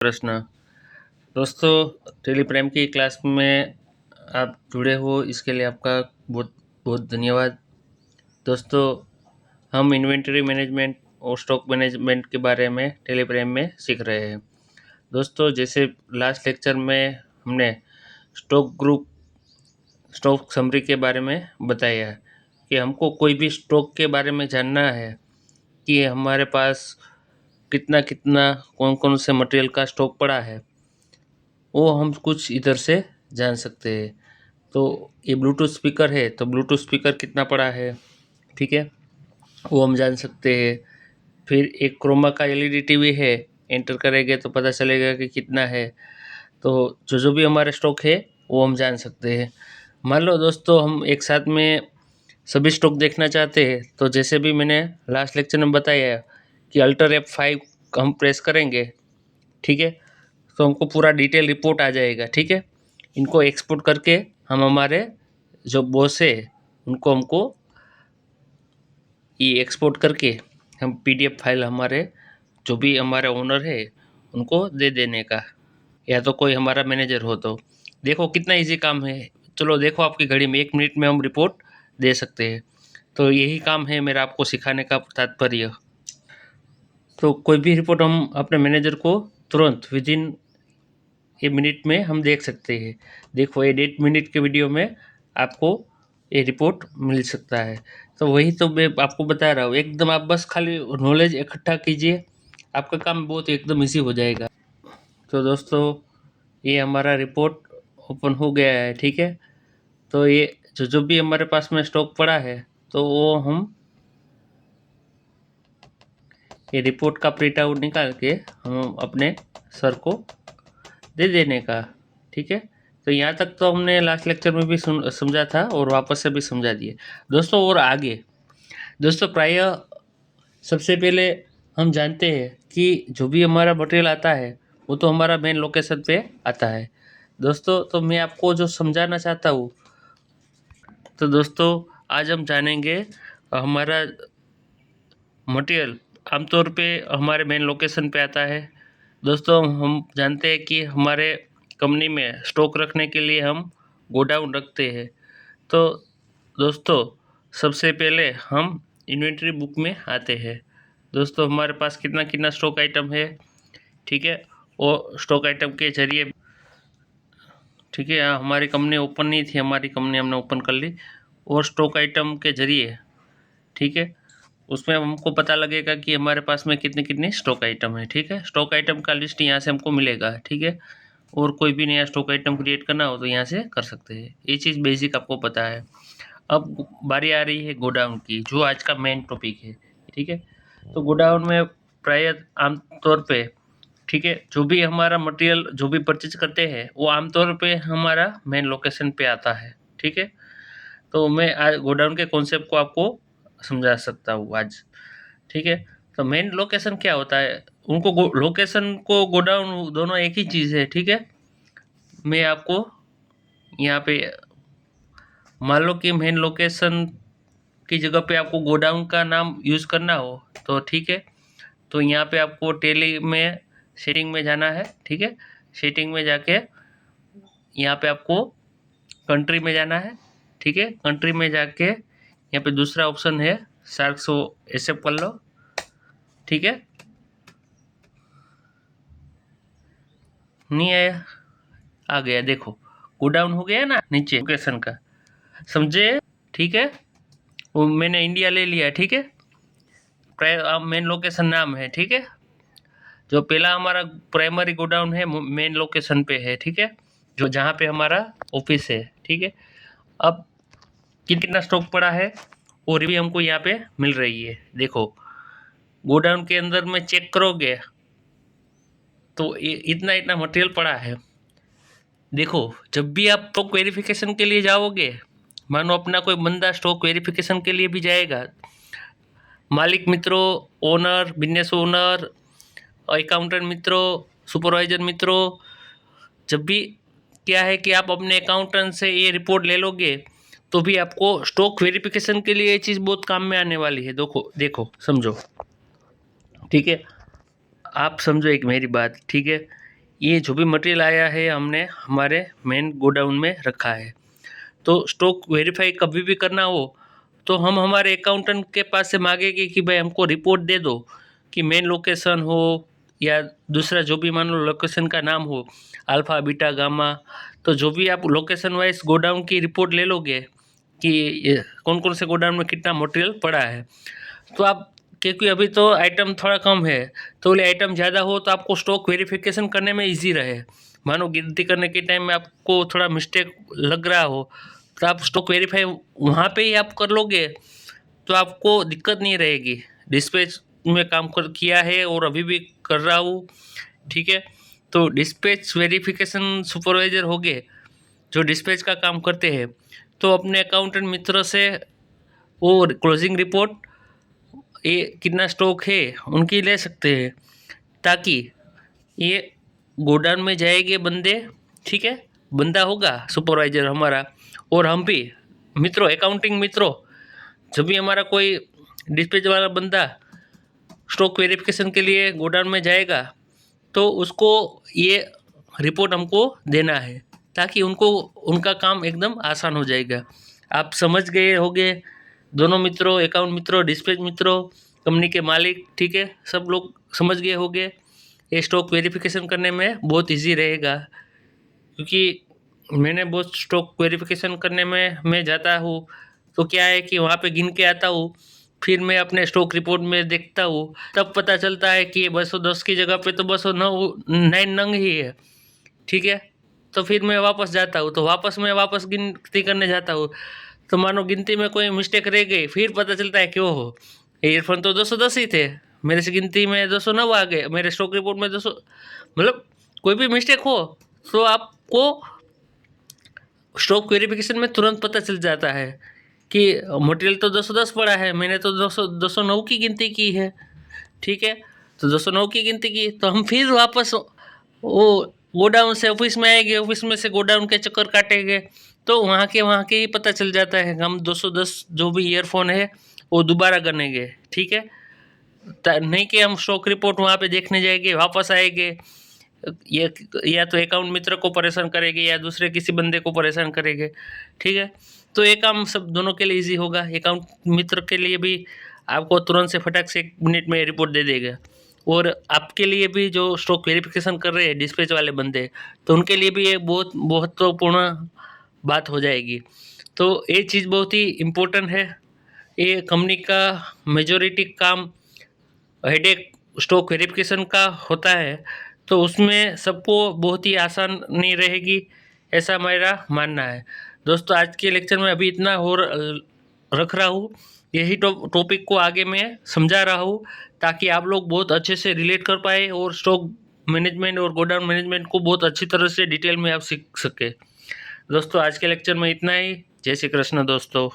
प्रश्न। दोस्तों, टेलीप्राइम की क्लास में आप जुड़े हो, इसके लिए आपका बहुत बहुत धन्यवाद। दोस्तों, हम इन्वेंटरी मैनेजमेंट और स्टॉक मैनेजमेंट के बारे में टेलीप्राइम में सीख रहे हैं। दोस्तों, जैसे लास्ट लेक्चर में हमने स्टॉक समरी के बारे में बताया कि हमको कोई भी स्टॉक के बारे में जानना है कि हमारे पास कितना कितना कौन कौन से मटेरियल का स्टॉक पड़ा है, वो हम कुछ इधर से जान सकते हैं। तो ये ब्लूटूथ स्पीकर है, तो ब्लूटूथ स्पीकर कितना पड़ा है, ठीक है, वो हम जान सकते हैं। फिर एक क्रोमा का एलईडी टीवी है, एंटर करेंगे तो पता चलेगा कि कितना है। तो जो जो भी हमारे स्टॉक है वो हम जान सकते हैं। मान लो दोस्तों, हम एक साथ में सभी स्टॉक देखना चाहते हैं, तो जैसे भी मैंने लास्ट लेक्चर में बताया कि अल्टर F5 हम प्रेस करेंगे, ठीक है, तो हमको पूरा डिटेल रिपोर्ट आ जाएगा, ठीक है। इनको एक्सपोर्ट करके हम हमारे जो बॉस है उनको हमको ये एक्सपोर्ट करके हम पीडीएफ फाइल हमारे जो भी हमारे ओनर है उनको दे देने का, या तो कोई हमारा मैनेजर हो। तो देखो कितना इजी काम है। चलो देखो, आपकी घड़ी में 1 मिनट में हम रिपोर्ट दे सकते हैं। तो यही काम है मेरा आपको सिखाने का तात्पर्य। तो कोई भी रिपोर्ट हम अपने मैनेजर को तुरंत विदिन ये मिनट में हम देख सकते हैं। देखो, ये 1.5 मिनट के वीडियो में आपको ये रिपोर्ट मिल सकता है। तो वही तो मैं आपको बता रहा हूँ, एकदम आप बस खाली नॉलेज इकट्ठा कीजिए, आपका काम बहुत एकदम इजी हो जाएगा। तो दोस्तों, ये हमारा रिपोर्ट ओपन हो गया है, ठीक है। तो ये जो जो भी हमारे पास में स्टॉक पड़ा है, तो वो हम ये रिपोर्ट का प्रिंट आउट निकाल के हम अपने सर को दे देने का, ठीक है। तो यहाँ तक तो हमने लास्ट लेक्चर में भी समझा था और वापस से भी समझा दिए दोस्तों। और आगे दोस्तों, प्रायः सबसे पहले हम जानते हैं कि जो भी हमारा मटेरियल आता है वो तो हमारा मेन लोकेशन पे आता है दोस्तों। तो मैं आपको जो समझाना चाहता हूँ, तो दोस्तों आज हम जानेंगे हमारा मटेरियल आमतौर पे हमारे मेन लोकेशन पे आता है। दोस्तों, हम जानते हैं कि हमारे कंपनी में स्टॉक रखने के लिए हम गोडाउन रखते हैं। तो दोस्तों, सबसे पहले हम इन्वेंटरी बुक में आते हैं। दोस्तों, हमारे पास कितना कितना स्टॉक आइटम है, ठीक है, और स्टॉक आइटम के जरिए, ठीक है, हमारी कंपनी ओपन नहीं थी, हमारी कंपनी हमने ओपन कर ली, और स्टॉक आइटम के जरिए, ठीक है, उसमें हमको पता लगेगा कि हमारे पास में कितने कितने स्टॉक आइटम है, ठीक है। स्टॉक आइटम का लिस्ट यहाँ से हमको मिलेगा, ठीक है। और कोई भी नया स्टॉक आइटम क्रिएट करना हो तो यहाँ से कर सकते हैं। ये चीज़ बेसिक आपको पता है। अब बारी आ रही है गोडाउन की, जो आज का मेन टॉपिक है, ठीक है। तो गोडाउन में प्रायः आमतौर पे, ठीक है, जो भी हमारा मटेरियल जो भी परचेज करते हैं वो आमतौर पे हमारा मेन लोकेशन पे आता है, ठीक है। तो मैं आज गोडाउन के कॉन्सेप्ट को आपको समझा सकता हूँ आज, ठीक है। तो मेन लोकेशन क्या होता है, उनको लोकेशन को गोडाउन दोनों एक ही चीज़ है, ठीक है। मैं आपको यहाँ पे मान लो कि मेन लोकेशन की जगह पे आपको गोडाउन का नाम यूज़ करना हो, तो ठीक है। तो यहाँ पे आपको टेली में सेटिंग में जाना है, ठीक है। सेटिंग में जाके यहाँ पे आपको कंट्री में जाना है, ठीक है। कंट्री में जाके यहाँ पे दूसरा ऑप्शन है सार्क, सो एक्सेप्ट कर लो, ठीक है। नहीं आया, आ गया, देखो गोडाउन हो गया ना नीचे लोकेशन का, समझे, ठीक है। वो मैंने इंडिया ले लिया, ठीक है। मेन लोकेशन नाम है, ठीक है। जो पहला हमारा प्राइमरी गोडाउन है मेन लोकेशन पे है, ठीक है, जो जहाँ पे हमारा ऑफिस है, ठीक है। अब कितना स्टॉक पड़ा है और भी हमको यहाँ पे मिल रही है। देखो, गोडाउन के अंदर में चेक करोगे तो इतना इतना मटेरियल पड़ा है। देखो, जब भी आप स्टॉक वेरिफिकेशन के लिए जाओगे, मानो अपना कोई बंदा स्टॉक वेरिफिकेशन के लिए भी जाएगा, मालिक मित्रों, ओनर, बिजनेस ओनर, अकाउंटेंट मित्रों, सुपरवाइजर मित्रों, जब भी क्या है कि आप अपने अकाउंटेंट से ये रिपोर्ट ले लोगे तो भी आपको स्टॉक वेरिफिकेशन के लिए ये चीज़ बहुत काम में आने वाली है। देखो देखो समझो, ठीक है, आप समझो एक मेरी बात, ठीक है। ये जो भी मटेरियल आया है हमने हमारे मेन गोडाउन में रखा है। तो स्टॉक वेरीफाई कभी भी करना हो तो हम हमारे अकाउंटेंट के पास से मांगेंगे कि भाई हमको रिपोर्ट दे दो कि मेन लोकेशन हो या दूसरा जो भी मान लो लोकेशन का नाम हो, अल्फ़ा बीटा गामा। तो जो भी आप लोकेशन वाइज गोडाउन की रिपोर्ट ले लोगे कि कौन कौन से गोडाउन में कितना मटेरियल पड़ा है, तो आप, क्योंकि अभी तो आइटम थोड़ा कम है, तो बोले आइटम ज़्यादा हो तो आपको स्टॉक वेरिफिकेशन करने में इजी रहे। मानो गिनती करने के टाइम में आपको थोड़ा मिस्टेक लग रहा हो तो आप स्टॉक वेरीफाई वहाँ पे ही आप कर लोगे तो आपको दिक्कत नहीं रहेगी। डिस्पैच में काम कर किया है और अभी भी कर रहा हूँ, ठीक है। तो डिस्पैच वेरिफिकेशन सुपरवाइजर हो गए जो डिस्पैच का काम करते हैं, तो अपने अकाउंटेंट मित्र से वो क्लोजिंग रिपोर्ट ये कितना स्टॉक है उनकी ले सकते हैं, ताकि ये गोडाउन में जाएंगे बंदे, ठीक है, बंदा होगा सुपरवाइजर हमारा और हम भी मित्रों, अकाउंटिंग मित्रों, जब भी हमारा कोई डिस्पैच वाला बंदा स्टॉक वेरिफिकेशन के लिए गोडाउन में जाएगा तो उसको ये रिपोर्ट हमको देना है, ताकि उनको उनका काम एकदम आसान हो जाएगा। आप समझ गए होंगे दोनों मित्रों, अकाउंट मित्रों, डिस्पैच मित्रों, कंपनी के मालिक, ठीक है, सब लोग समझ गए होंगे। ये स्टॉक वेरिफिकेशन करने में बहुत इजी रहेगा, क्योंकि मैंने बहुत स्टॉक वेरिफिकेशन करने में मैं जाता हूँ तो क्या है कि वहाँ पे गिन के आता हूँ, फिर मैं अपने स्टॉक रिपोर्ट में देखता हूँ, तब पता चलता है कि ये 210 की जगह पे तो 209 नंग ही है, ठीक है। तो फिर मैं वापस जाता हूँ, तो वापस गिनती करने जाता हूँ, तो मानो गिनती में कोई मिस्टेक रह गई, फिर पता चलता है क्यों हो, ईयरफोन तो 210 ही थे, मेरे से गिनती में 209 आ गए, मेरे स्टॉक रिपोर्ट में 200, मतलब कोई भी मिस्टेक हो तो आपको स्टॉक वेरिफिकेशन में तुरंत पता चल जाता है कि मटेरियल तो 210 पड़ा है, मैंने तो 209 की गिनती की है, ठीक है। तो 209 की गिनती की तो हम फिर वापस वो गोडाउन से ऑफिस में आएंगे, ऑफिस में से गोडाउन के चक्कर काटेंगे, तो वहाँ के ही पता चल जाता है। हम 210 जो भी ईयरफोन है वो दोबारा गनेंगे, ठीक है। नहीं कि हम स्टॉक रिपोर्ट वहाँ पे देखने जाएंगे, वापस आएंगे, ये या तो अकाउंट मित्र को परेशान करेंगे या दूसरे किसी बंदे को परेशान करेंगे, ठीक है। तो ये काम सब दोनों के लिए इजी होगा। अकाउंट मित्र के लिए भी आपको तुरंत से फटाक से 1 मिनट में रिपोर्ट दे देगा, और आपके लिए भी जो स्टॉक वेरिफिकेशन कर रहे हैं डिस्पैच वाले बंदे, तो उनके लिए भी ये बहुत महत्वपूर्ण बात हो जाएगी। तो ये चीज़ बहुत ही इम्पोर्टेंट है। ये कंपनी का मेजॉरिटी काम हेडेक स्टॉक वेरिफिकेशन का होता है, तो उसमें सबको बहुत ही आसानी रहेगी, ऐसा मेरा मानना है। दोस्तों, आज के लेक्चर में अभी इतना और रख रहा हूँ, यही टॉपिक को आगे मैं समझा रहा हूँ, ताकि आप लोग बहुत अच्छे से रिलेट कर पाए और स्टॉक मैनेजमेंट और गोडाउन मैनेजमेंट को बहुत अच्छी तरह से डिटेल में आप सीख सके। दोस्तों, आज के लेक्चर में इतना ही। जय श्री कृष्ण दोस्तों।